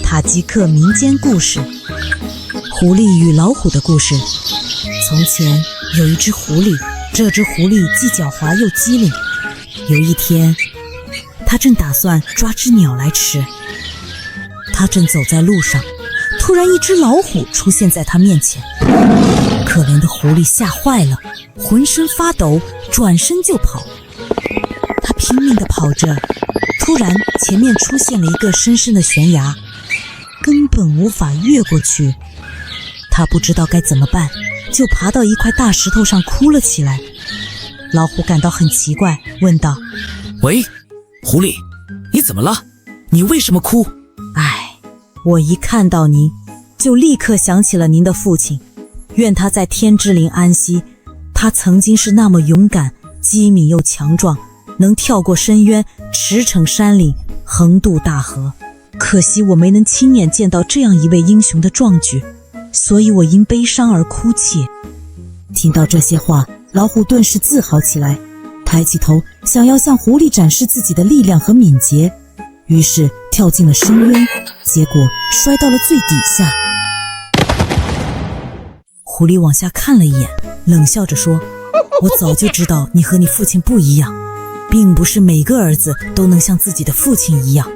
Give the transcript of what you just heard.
塔吉克民间故事：狐狸与老虎的故事。从前有一只狐狸，这只狐狸既狡猾又机灵。有一天，它正打算抓只鸟来吃。它正走在路上，突然一只老虎出现在它面前。可怜的狐狸吓坏了，浑身发抖，转身就跑。它拼命地跑着，突然前面出现了一个深深的悬崖，根本无法越过去。它不知道该怎么办，就爬到一块大石头上哭了起来。老虎感到很奇怪，问道：喂，狐狸，你怎么了？你为什么哭？我一看到您，就立刻想起了您的父亲，愿他在天之灵安息。他曾经是那么勇敢、机敏又强壮，能跳过深渊，驰骋山岭，横渡大河。可惜我没能亲眼见到这样一位英雄的壮举，所以我因悲伤而哭泣。听到这些话，老虎顿时自豪起来，抬起头想要向狐狸展示自己的力量和敏捷，于是跳进了深渊，结果摔到了最底下。狐狸往下看了一眼，冷笑着说：我早就知道你和你父亲不一样，并不是每个儿子都能像自己的父亲一样。